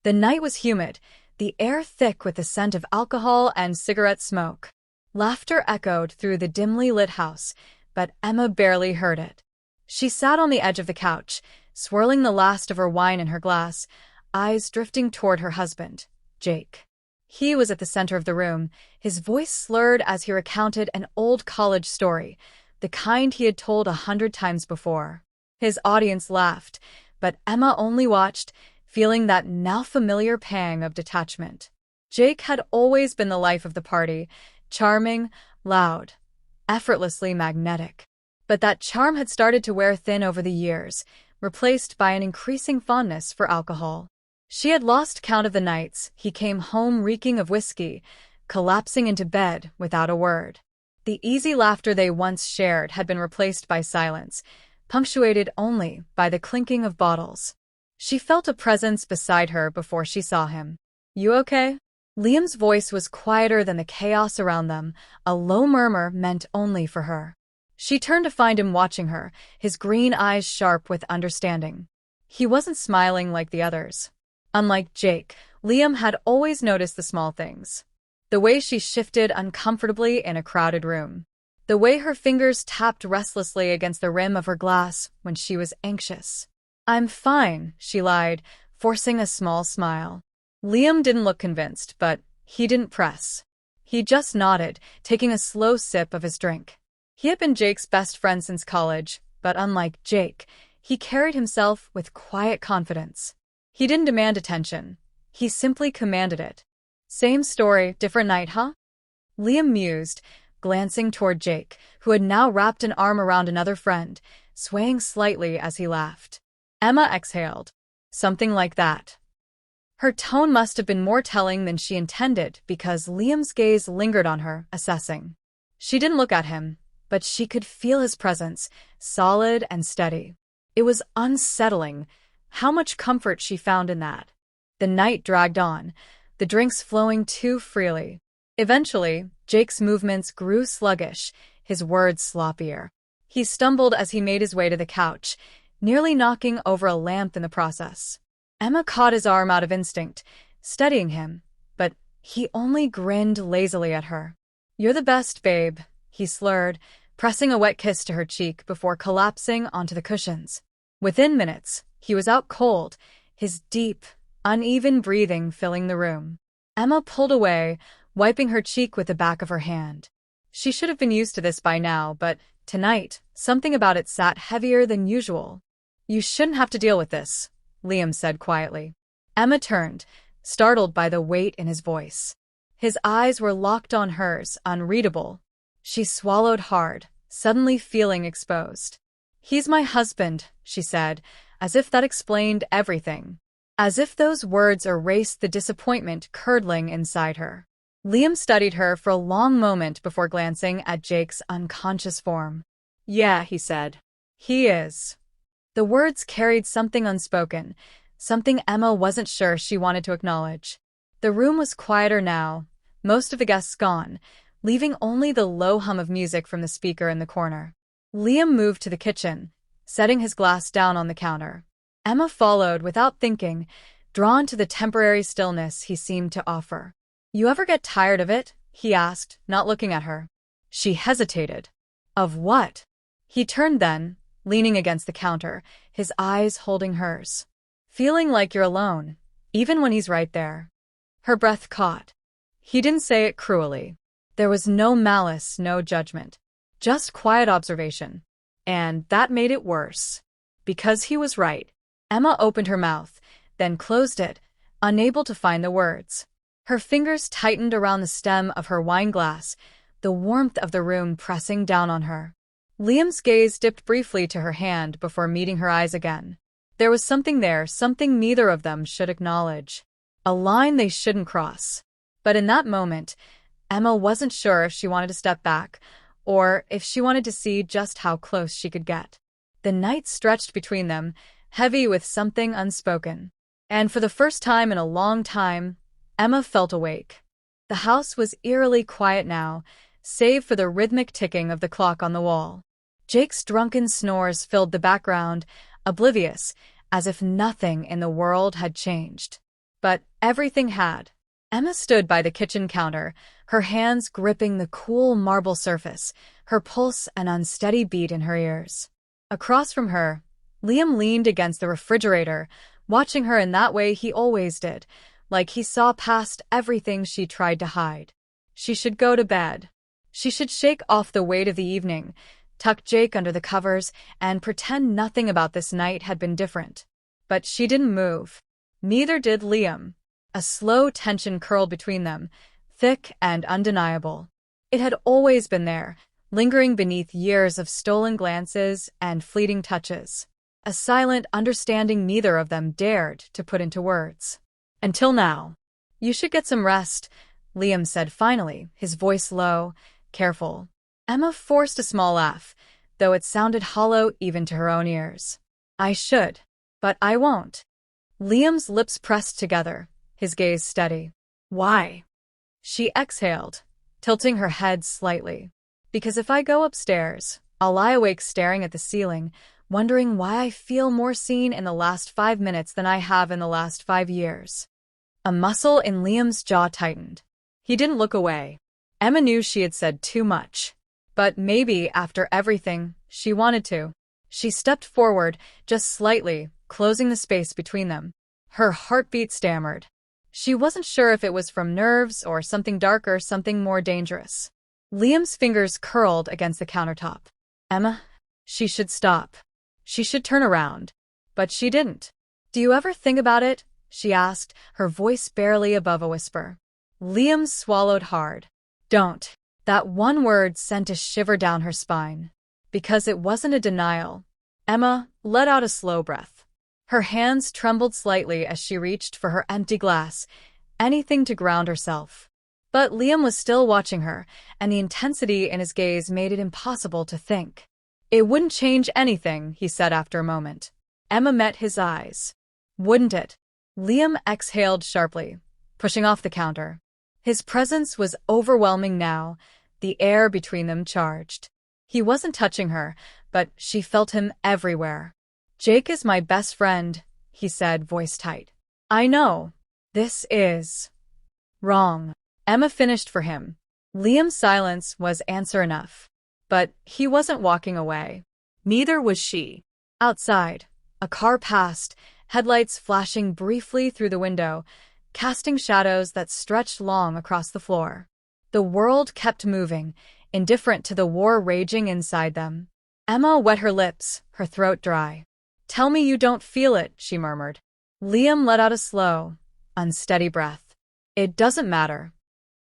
The night was humid, the air thick with the scent of alcohol and cigarette smoke. Laughter echoed through the dimly lit house, but Emma barely heard it. She sat on the edge of the couch, swirling the last of her wine in her glass, eyes drifting toward her husband, Jake. He was at the center of the room, his voice slurred as he recounted an old college story, the kind he had told 100 times before. His audience laughed, but Emma only watched, feeling that now familiar pang of detachment. Jake had always been the life of the party, charming, loud, effortlessly magnetic. But that charm had started to wear thin over the years, replaced by an increasing fondness for alcohol. She had lost count of the nights he came home reeking of whiskey, collapsing into bed without a word. The easy laughter they once shared had been replaced by silence, punctuated only by the clinking of bottles. She felt a presence beside her before she saw him. "You okay?" Liam's voice was quieter than the chaos around them, a low murmur meant only for her. She turned to find him watching her, his green eyes sharp with understanding. He wasn't smiling like the others. Unlike Jake, Liam had always noticed the small things. The way she shifted uncomfortably in a crowded room. The way her fingers tapped restlessly against the rim of her glass when she was anxious. "I'm fine," she lied, forcing a small smile. Liam didn't look convinced, but he didn't press. He just nodded, taking a slow sip of his drink. He had been Jake's best friend since college, but unlike Jake, he carried himself with quiet confidence. He didn't demand attention. He simply commanded it. "Same story, different night, huh?" Liam mused, glancing toward Jake, who had now wrapped an arm around another friend, swaying slightly as he laughed. Emma exhaled. "Something like that." Her tone must have been more telling than she intended because Liam's gaze lingered on her, assessing. She didn't look at him, but she could feel his presence, solid and steady. It was unsettling, how much comfort she found in that. The night dragged on, the drinks flowing too freely. Eventually, Jake's movements grew sluggish, his words sloppier. He stumbled as he made his way to the couch, nearly knocking over a lamp in the process. Emma caught his arm out of instinct, steadying him, but he only grinned lazily at her. "You're the best, babe," he slurred, pressing a wet kiss to her cheek before collapsing onto the cushions. Within minutes, he was out cold, his deep, uneven breathing filling the room. Emma pulled away, wiping her cheek with the back of her hand. She should have been used to this by now, but tonight, something about it sat heavier than usual. "You shouldn't have to deal with this," Liam said quietly. Emma turned, startled by the weight in his voice. His eyes were locked on hers, unreadable. She swallowed hard, suddenly feeling exposed. "He's my husband," she said, as if that explained everything. As if those words erased the disappointment curdling inside her. Liam studied her for a long moment before glancing at Jake's unconscious form. "Yeah," he said. "He is." The words carried something unspoken, something Emma wasn't sure she wanted to acknowledge. The room was quieter now, most of the guests gone, leaving only the low hum of music from the speaker in the corner. Liam moved to the kitchen, setting his glass down on the counter. Emma followed without thinking, drawn to the temporary stillness he seemed to offer. "You ever get tired of it?" he asked, not looking at her. She hesitated. "Of what?" He turned then, leaning against the counter, his eyes holding hers. "Feeling like you're alone, even when he's right there." Her breath caught. He didn't say it cruelly. There was no malice, no judgment. Just quiet observation. And that made it worse. Because he was right. Emma opened her mouth, then closed it, unable to find the words. Her fingers tightened around the stem of her wine glass, the warmth of the room pressing down on her. Liam's gaze dipped briefly to her hand before meeting her eyes again. There was something there, something neither of them should acknowledge. A line they shouldn't cross. But in that moment, Emma wasn't sure if she wanted to step back, or if she wanted to see just how close she could get. The night stretched between them, heavy with something unspoken. And for the first time in a long time, Emma felt awake. The house was eerily quiet now, save for the rhythmic ticking of the clock on the wall. Jake's drunken snores filled the background, oblivious, as if nothing in the world had changed. But everything had. Emma stood by the kitchen counter, her hands gripping the cool marble surface, her pulse an unsteady beat in her ears. Across from her, Liam leaned against the refrigerator, watching her in that way he always did, like he saw past everything she tried to hide. She should go to bed. She should shake off the weight of the evening, tuck Jake under the covers, and pretend nothing about this night had been different. But she didn't move. Neither did Liam. A slow tension curled between them, thick and undeniable. It had always been there, lingering beneath years of stolen glances and fleeting touches. A silent understanding neither of them dared to put into words. Until now. "You should get some rest," Liam said finally, his voice low, careful. Emma forced a small laugh, though it sounded hollow even to her own ears. "I should. But I won't." Liam's lips pressed together, his gaze steady. "Why?" She exhaled, tilting her head slightly. "Because if I go upstairs, I'll lie awake staring at the ceiling, wondering why I feel more seen in the last 5 minutes than I have in the last 5 years. A muscle in Liam's jaw tightened. He didn't look away. Emma knew she had said too much. But maybe, after everything, she wanted to. She stepped forward, just slightly, closing the space between them. Her heartbeat stammered. She wasn't sure if it was from nerves or something darker, something more dangerous. Liam's fingers curled against the countertop. Emma, she should stop. She should turn around. But she didn't. "Do you ever think about it?" she asked, her voice barely above a whisper. Liam swallowed hard. "Don't." That one word sent a shiver down her spine. Because it wasn't a denial. Emma let out a slow breath. Her hands trembled slightly as she reached for her empty glass, anything to ground herself. But Liam was still watching her, and the intensity in his gaze made it impossible to think. "It wouldn't change anything," he said after a moment. Emma met his eyes. "Wouldn't it?" Liam exhaled sharply, pushing off the counter. His presence was overwhelming now, the air between them charged. He wasn't touching her, but she felt him everywhere. "Jake is my best friend," he said, voice tight. "I know. This is wrong." Emma finished for him. Liam's silence was answer enough. But he wasn't walking away. Neither was she. Outside, a car passed, headlights flashing briefly through the window, casting shadows that stretched long across the floor. The world kept moving, indifferent to the war raging inside them. Emma wet her lips, her throat dry. "Tell me you don't feel it," she murmured. Liam let out a slow, unsteady breath. "It doesn't matter."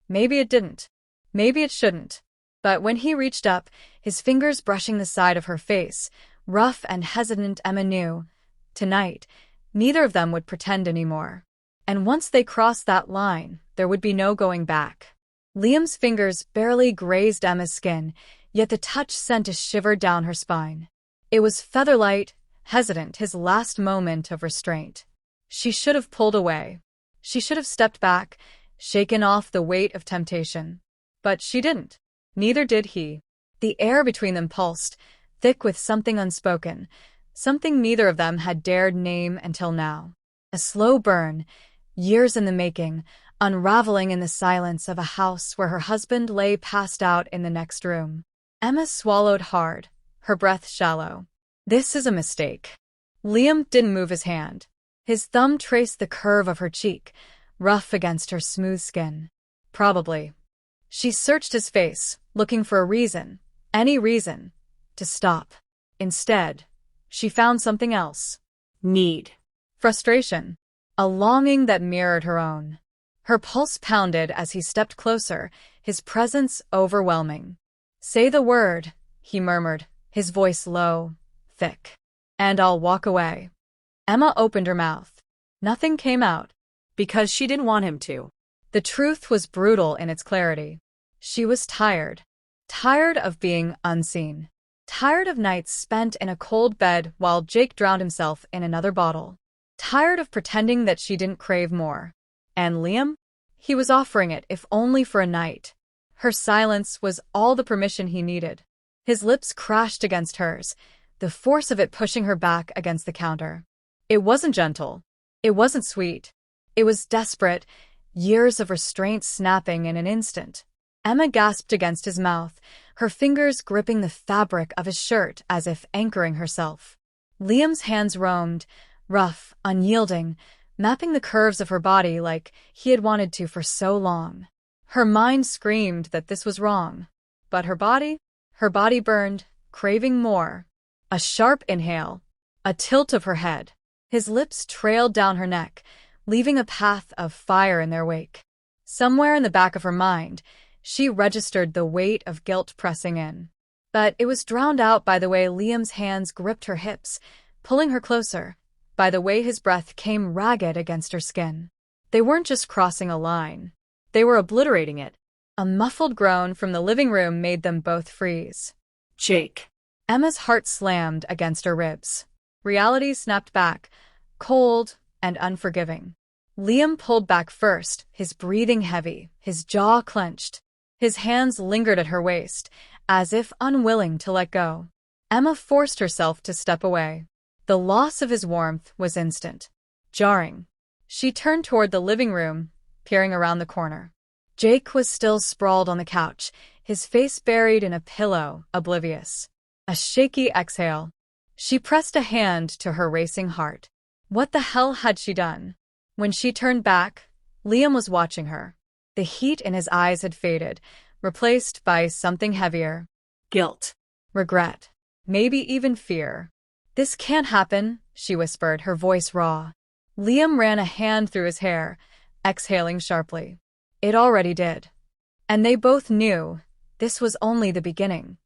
Maybe it didn't. Maybe it shouldn't. But when he reached up, his fingers brushing the side of her face, rough and hesitant, Emma knew. Tonight, neither of them would pretend anymore. And once they crossed that line, there would be no going back. Liam's fingers barely grazed Emma's skin, yet the touch sent a shiver down her spine. It was featherlight, hesitant, his last moment of restraint. She should have pulled away. She should have stepped back, shaken off the weight of temptation. But she didn't. Neither did he. The air between them pulsed, thick with something unspoken, something neither of them had dared name until now. A slow burn, years in the making, unraveling in the silence of a house where her husband lay passed out in the next room. Emma swallowed hard, her breath shallow. "This is a mistake." Liam didn't move his hand. His thumb traced the curve of her cheek, rough against her smooth skin. "Probably." She searched his face, looking for a reason, any reason, to stop. Instead, she found something else. Need. Frustration. A longing that mirrored her own. Her pulse pounded as he stepped closer, his presence overwhelming. "Say the word," he murmured, his voice low, thick. "And I'll walk away." Emma opened her mouth. Nothing came out. Because she didn't want him to. The truth was brutal in its clarity. She was tired. Tired of being unseen. Tired of nights spent in a cold bed while Jake drowned himself in another bottle. Tired of pretending that she didn't crave more. And Liam? He was offering it, if only for a night. Her silence was all the permission he needed. His lips crashed against hers, the force of it pushing her back against the counter. It wasn't gentle. It wasn't sweet. It was desperate, years of restraint snapping in an instant. Emma gasped against his mouth, her fingers gripping the fabric of his shirt as if anchoring herself. Liam's hands roamed, rough, unyielding, mapping the curves of her body like he had wanted to for so long. Her mind screamed that this was wrong. But her body burned, craving more. A sharp inhale, a tilt of her head. His lips trailed down her neck, leaving a path of fire in their wake. Somewhere in the back of her mind, she registered the weight of guilt pressing in. But it was drowned out by the way Liam's hands gripped her hips, pulling her closer, by the way his breath came ragged against her skin. They weren't just crossing a line. They were obliterating it. A muffled groan from the living room made them both freeze. Jake. Emma's heart slammed against her ribs. Reality snapped back, cold and unforgiving. Liam pulled back first, his breathing heavy, his jaw clenched. His hands lingered at her waist, as if unwilling to let go. Emma forced herself to step away. The loss of his warmth was instant. Jarring. She turned toward the living room, peering around the corner. Jake was still sprawled on the couch, his face buried in a pillow, oblivious. A shaky exhale. She pressed a hand to her racing heart. What the hell had she done? When she turned back, Liam was watching her. The heat in his eyes had faded, replaced by something heavier. Guilt. Regret. Maybe even fear. "This can't happen," she whispered, her voice raw. Liam ran a hand through his hair, exhaling sharply. It already did. And they both knew this was only the beginning.